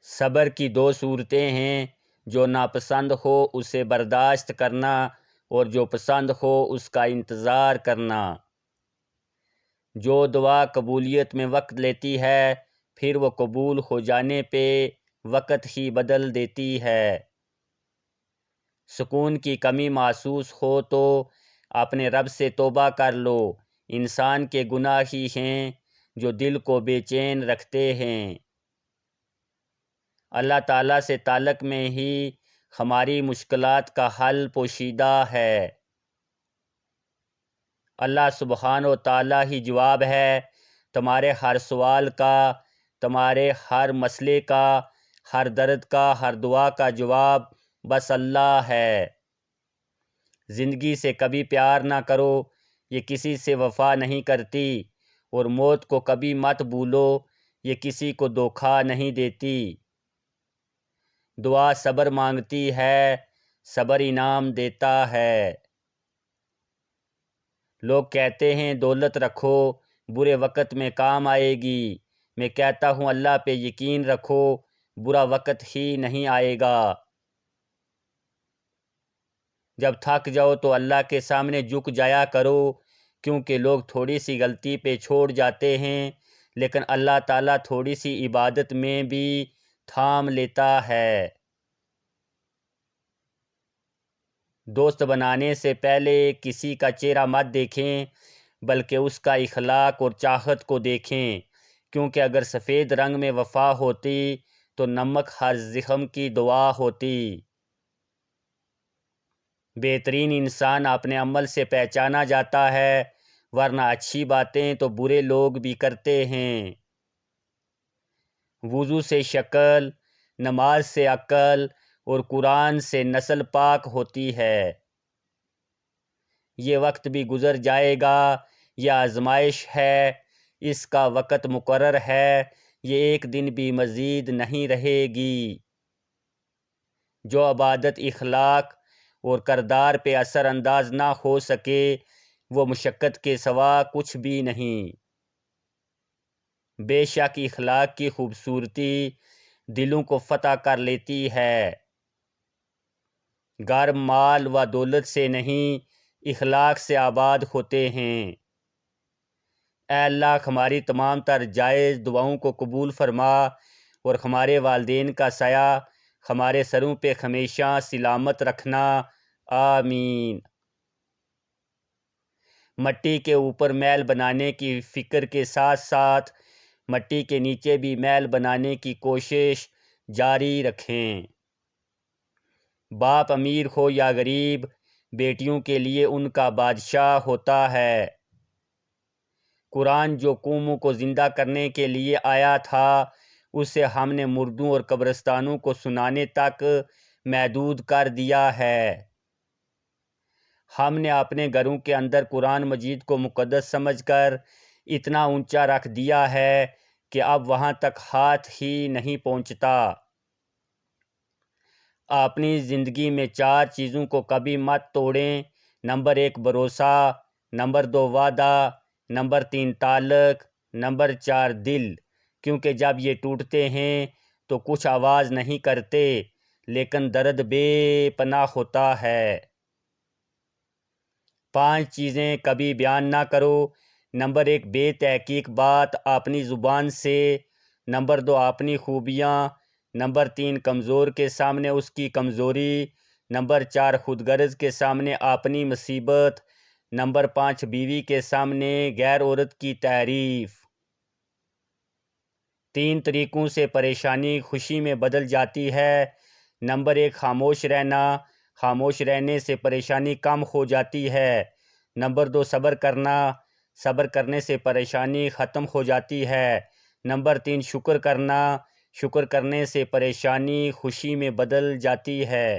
صبر کی دو صورتیں ہیں، جو ناپسند ہو اسے برداشت کرنا اور جو پسند ہو اس کا انتظار کرنا۔ جو دعا قبولیت میں وقت لیتی ہے پھر وہ قبول ہو جانے پہ وقت ہی بدل دیتی ہے۔ سکون کی کمی محسوس ہو تو اپنے رب سے توبہ کر لو۔ انسان کے گناہ ہی ہیں جو دل کو بے چین رکھتے ہیں۔ اللہ تعالیٰ سے تعلق میں ہی ہماری مشکلات کا حل پوشیدہ ہے۔ اللہ سبحانہ و تعالیٰ ہی جواب ہے تمہارے ہر سوال کا، تمہارے ہر مسئلے کا، ہر درد کا، ہر دعا کا جواب بس اللہ ہے۔ زندگی سے کبھی پیار نہ کرو، یہ کسی سے وفا نہیں کرتی، اور موت کو کبھی مت بھولو، یہ کسی کو دھوکہ نہیں دیتی۔ دعا صبر مانگتی ہے، صبر انعام دیتا ہے۔ لوگ کہتے ہیں دولت رکھو، برے وقت میں کام آئے گی۔ میں کہتا ہوں اللہ پہ یقین رکھو، برا وقت ہی نہیں آئے گا۔ جب تھک جاؤ تو اللہ کے سامنے جھک جایا کرو، کیونکہ لوگ تھوڑی سی غلطی پہ چھوڑ جاتے ہیں، لیکن اللہ تعالیٰ تھوڑی سی عبادت میں بھی تھام لیتا ہے۔ دوست بنانے سے پہلے کسی کا چہرہ مت دیکھیں، بلکہ اس کا اخلاق اور چاہت کو دیکھیں، کیونکہ اگر سفید رنگ میں وفا ہوتی تو نمک ہر زخم کی دوا ہوتی۔ بہترین انسان اپنے عمل سے پہچانا جاتا ہے، ورنہ اچھی باتیں تو برے لوگ بھی کرتے ہیں۔ وضو سے شکل، نماز سے عقل اور قرآن سے نسل پاک ہوتی ہے۔ یہ وقت بھی گزر جائے گا، یہ آزمائش ہے، اس کا وقت مقرر ہے، یہ ایک دن بھی مزید نہیں رہے گی۔ جو عبادت اخلاق اور کردار پہ اثر انداز نہ ہو سکے وہ مشقت کے سوا کچھ بھی نہیں۔ بے شک اخلاق کی خوبصورتی دلوں کو فتح کر لیتی ہے۔ گھر مال و دولت سے نہیں، اخلاق سے آباد ہوتے ہیں۔ اے اللہ ہماری تمام تر جائز دعاؤں کو قبول فرما اور ہمارے والدین کا سایہ ہمارے سروں پہ ہمیشہ سلامت رکھنا، آمین۔ مٹی کے اوپر محل بنانے کی فکر کے ساتھ ساتھ مٹی کے نیچے بھی محل بنانے کی کوشش جاری رکھیں۔ باپ امیر ہو یا غریب، بیٹیوں کے لیے ان کا بادشاہ ہوتا ہے۔ قرآن جو قوموں کو زندہ کرنے کے لیے آیا تھا، اسے ہم نے مردوں اور قبرستانوں کو سنانے تک محدود کر دیا ہے۔ ہم نے اپنے گھروں کے اندر قرآن مجید کو مقدس سمجھ کر اتنا اونچا رکھ دیا ہے کہ اب وہاں تک ہاتھ ہی نہیں پہنچتا۔ اپنی زندگی میں 4 چیزوں کو کبھی مت توڑیں۔ نمبر 1 بھروسہ، نمبر 2 وعدہ، نمبر 3 تعلق، نمبر 4 دل، کیونکہ جب یہ ٹوٹتے ہیں تو کچھ آواز نہیں کرتے، لیکن درد بے پناہ ہوتا ہے۔ 5 چیزیں کبھی بیان نہ کرو۔ نمبر 1 بے تحقیق بات اپنی زبان سے، نمبر 2 اپنی خوبیاں، نمبر 3 کمزور کے سامنے اس کی کمزوری، نمبر 4 خود غرض کے سامنے اپنی مصیبت، نمبر 5 بیوی کے سامنے غیر عورت کی تعریف۔ 3 طریقوں سے پریشانی خوشی میں بدل جاتی ہے۔ نمبر 1 خاموش رہنا، خاموش رہنے سے پریشانی کم ہو جاتی ہے۔ نمبر 2 صبر کرنا، صبر کرنے سے پریشانی ختم ہو جاتی ہے۔ نمبر 3 شکر کرنا، شکر کرنے سے پریشانی خوشی میں بدل جاتی ہے۔